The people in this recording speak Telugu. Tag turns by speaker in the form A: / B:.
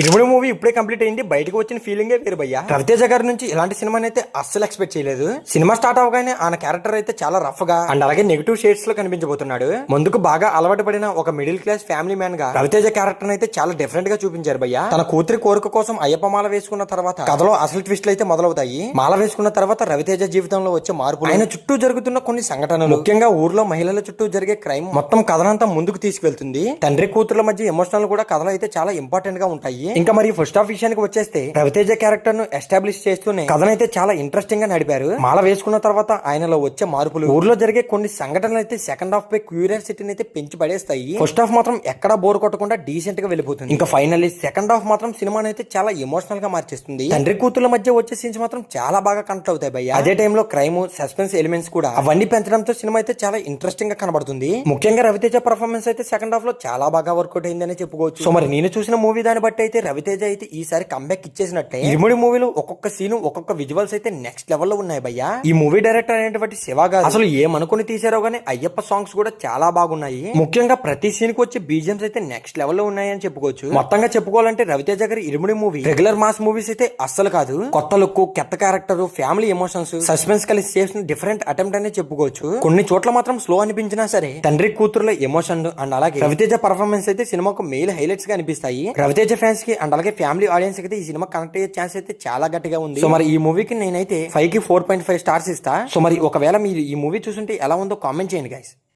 A: ఇరుముడి మూవీ ఇప్పుడే కంప్లీట్ అయింది. బయటకు వచ్చిన ఫీలింగే వేరు భయ్యా. రవితేజ గారి నుంచి ఇలాంటి సినిమాని అయితే అస్సలు ఎక్స్పెక్ట్ చేయలేదు. సినిమా స్టార్ట్ అవగానే ఆయన క్యారెక్టర్ అయితే చాలా రఫ్ గా అండ్ అలాగే నెగిటివ్ షేడ్స్ లో కనిపించబోతున్నాడు. ముందుకు బాగా అలవాటు పడిన ఒక మిడిల్ క్లాస్ ఫ్యామిలీ మ్యాన్ గా రవితేజ క్యారెక్టర్ అయితే చాలా డిఫరెంట్ గా చూపించారు భయ్యా. తన కూతురి కోరిక కోసం అయ్యప్ప మాల వేసుకున్న తర్వాత కథలో అసలు ట్విస్ట్లు అయితే మొదలవుతాయి. మాల వేసుకున్న తర్వాత రవితేజ జీవితంలో వచ్చే మార్పులు, ఆయన చుట్టూ జరుగుతున్న కొన్ని సంఘటనలు, ముఖ్యంగా ఊర్లో మహిళల చుట్టూ జరిగే క్రైమ్ మొత్తం కథనంతా ముందుకు తీసుకెళ్తుంది. తండ్రి కూతుర్ల మధ్య ఎమోషనల్ కూడా కథలో అయితే చాలా ఇంపార్టెంట్ గా ఉంటాయి. ఇంకా మరి ఫస్ట్ హాఫ్ విషయానికి వచ్చేస్తే రవితేజ క్యారెక్టర్ ను ఎస్టాబ్లిష్ చేస్తూనే కథనైతే చాలా ఇంట్రెస్టింగ్ గా నడిపారు. మాల వేసుకున్న తర్వాత ఆయనలో వచ్చే మార్పులు, ఊర్లో జరిగే కొన్ని సంఘటనలు అయితే సెకండ్ హాఫ్ పై క్యూరియాసిటీని అయితే పెంచి పడేస్తాయి. ఫస్ట్ హాఫ్ మాత్రం ఎక్కడా బోర్ కొట్టకుండా డీసెంట్ గా వెళ్ళిపోతుంది. ఇంకా ఫైనల్లీ సెకండ్ హాఫ్ మాత్రం సినిమాని అయితే చాలా ఎమోషనల్ గా మార్చేస్తుంది. తండ్రి కూతుర్ల మధ్య వచ్చే సీన్స్ మాత్రం చాలా బాగా కనెక్ట్ అవుతాయి భయ్య. అదే టైంలో క్రైమ్, సస్పెన్స్ ఎలిమెంట్స్ కూడా అవన్నీ పెంచడంతో సినిమా అయితే చాలా ఇంట్రెస్టింగ్ గా కనబడుతుంది. ముఖ్యంగా రవితేజ పర్ఫార్మెన్స్ అయితే సెకండ్ హాఫ్ లో చాలా బాగా వర్కౌట్ అయిందని చెప్పుకోవచ్చు. సో మరి నేను చూసిన మూవీ దాన్ని బట్టి అయితే రవితేజ అయితే ఈసారి కంబ్యాక్ ఇచ్చేసినట్టే. ఇరుముడి మూవీలో ఒక్కొక్క సీన్, ఒక్కొక్క విజువల్స్ అయితే నెక్స్ట్ లెవెల్ లో ఉన్నాయి భయ్యా. ఈ మూవీ డైరెక్టర్ అనేటువంటి శివ గారు అసలు ఏమనుకుని తీసారో గానీ అయ్యప్ప సాంగ్స్ కూడా చాలా బాగున్నాయి. ముఖ్యంగా ప్రతి సీన్ కి వచ్చే బీజిఎంస్ అయితే నెక్స్ట్ లెవెల్ లో ఉన్నాయి అని చెప్పుకోవచ్చు. మొత్తంగా చెప్పుకోవాలంటే రవితేజ గారి ఇరుముడి మూవీ రెగ్యులర్ మాస్ మూవీస్ అయితే అస్సలు కాదు. కొత్త లుక్, కొత్త క్యారెక్టర్, ఫ్యామిలీ ఎమోషన్స్, సస్పెన్స్ కలిసి చేసిన డిఫరెంట్ అటెంప్ట్ అనే చెప్పుకోవచ్చు. కొన్ని చోట్ల మాత్రం స్లో అనిపించినా సరే తండ్రి కూతురుల ఎమోషన్ అండ్ అలాగే రవితేజ పర్ఫార్మెన్స్ అయితే సినిమాకు మెయిన్ హైలైట్స్ గా అనిపిస్తాయి. రవితేజ ఫ్యాన్స్ కి అండ్ అలాగే ఫ్యామిలీ ఆడియన్స్ అయితే ఈ సినిమా కనెక్ట్ అయ్యే ఛాన్స్ అయితే చాలా గట్టిగా ఉంది. సో మరి ఈ మూవీకి నేనైతే 5 కి 4.5 స్టార్స్ ఇస్తా. సో మరి ఒకవేళ మీరు ఈ మూవీ చూస్తుంటే ఎలా ఉందో కామెంట్ చేయండి గైస్.